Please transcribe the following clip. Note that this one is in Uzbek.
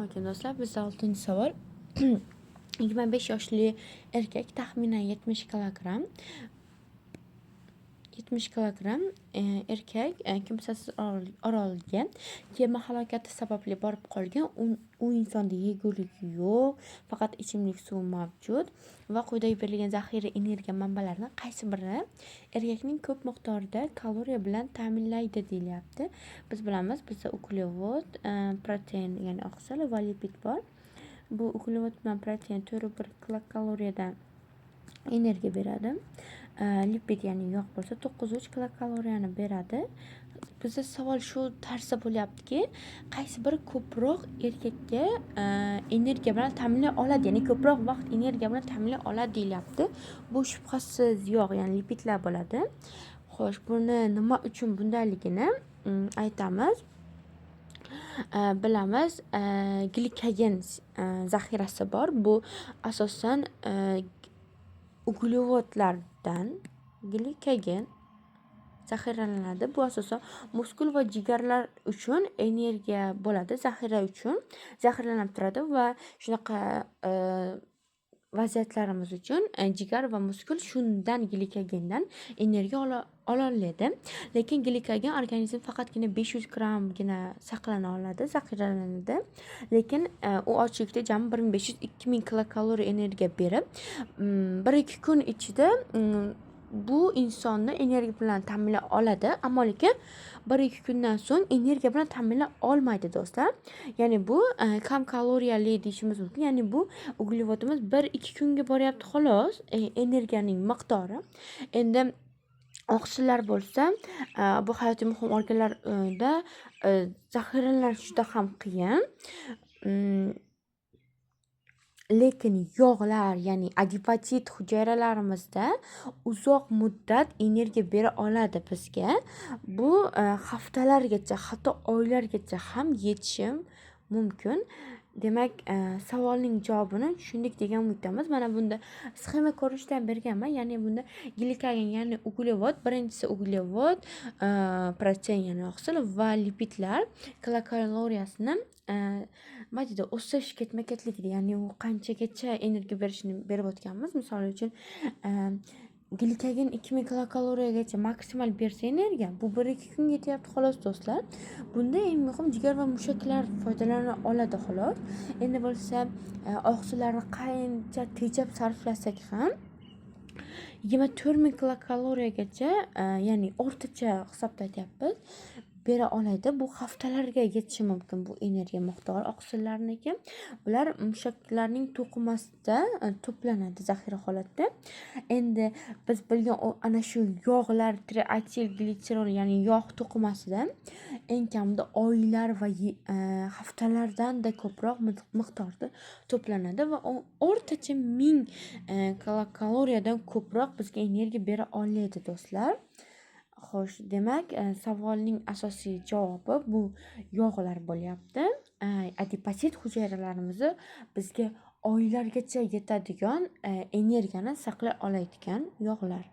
Assalomu alaykum do'stlar. Bizda 6-savol. 25 yoshli erkak taxminan 70 kilogramm. 70 kilogramm erkak kimsasiz orolga kema halokati sababli borib qolgan. U insonda yegulik yo'q, faqat ichimlik suvi mavjud va quyidagi berilgan zaxira energiya manbalaridan qaysi biri erkakning ko'p miqdorda kaloriya bilan ta'minlaydi deyilyapti. Biz bilamiz, bizda uglevod, protein ya'ni oqsil va lipid bor. Bu uglevod bilan protein 4,1 kilokaloriyadan energiya beradi. Lipid ya'ni yog' bo'lsa 9,3 kilokaloriyani beradi. Bizda savol shu tarzda bo'lyaptiki, qaysi biri ko'proq erkakka energiya bilan ta'minlay oladi, ya'ni ko'proq vaqt energiya bilan ta'minlay oladi deyilyapti. Bu shubhasiz yog', ya'ni lipidlar bo'ladi. Xo'sh, buni nima uchun bundayligini aytamiz. Bilamiz, glikogen zaxirasi bor. Bu asosan uglevodlardan glikogen zaxiralanadi. Bu asosan muskul va jigarlar uchun energiya bo'ladi, zaxira uchun zaxiralanib turadi va shunaqa vaziyatlarimiz uchun jigar va muskul shundan glikogendan energiya ololadi. Lekin glikogen organizm faqatgina 500 grammgina saqlana oladi, zaxiralanadi. Lekin u ochlikda jami 1500-2000 kilokaloriya energiya berib, 1-2 kun ichida bu insonni energiya bilan ta'minlay oladi, ammo lekin 1-2 kundan so'ng energiya bilan ta'minlay olmaydi do'stlar. Ya'ni bu kam kaloriyali deyishimiz mumkin. Ya'ni bu uglevodimiz 1-2 kunga boryapti xolos, energiyaning miqdori. Endi oqsillar bo'lsa, bu hayotiy muhim organlarda zaxiralanish juda ham qiyin. Lekin yog'lar, ya'ni adiposit hujayralarimizda uzoq muddat energiya bera oladi bizga. Bu haftalargacha, hatto oylargacha ham yetishi mumkin. Demak, savolning javobini tushundik degan umiddamiz. Mana bunda sxema ko'rinishida berganman. Ya'ni bunda glikogen, ya'ni uglevod, birinchisi uglevod, protein ya'ni oqsil va lipidlar kilokaloriyasini majida o'sish ketma-ketligida, ya'ni u qanchagacha energiya berishini berib o'tganmiz. Misol uchun, glikogen 2000 kilokaloriyagacha maksimal bersa energiya, bu 1-2 kun yetyapti xolos do'stlar. Bunda eng muhim jigar va mushaklar foydalana oladi xolos. Endi bo'lsa, oqsillarni qancha tejab sarflasak ham 24000 kilokaloriyagacha, ya'ni o'rtacha hisobda aytyapmiz, bera oladi. Bu haftalarga yetishi mumkin bu energiya miqdori oqsillarniki. Bular mushaklarning to'qimasida to'planadi zaxira holatda. Endi biz bilgan ana shu yog'lar triatil glitserol, ya'ni yog' to'qimasida eng kamida oylar va haftalardan da ko'proq miqdorda to'planadi va o'rtacha 1000 kilokaloriyadan ko'proq bizga energiya bera oladi do'stlar. Xo'sh, demak, savolning asosiy javobi bu yog'lar bo'lyapti. Adiposit hujayralarimizni bizga oylargacha yetadigan energiyani saqlay oladigan yog'lar.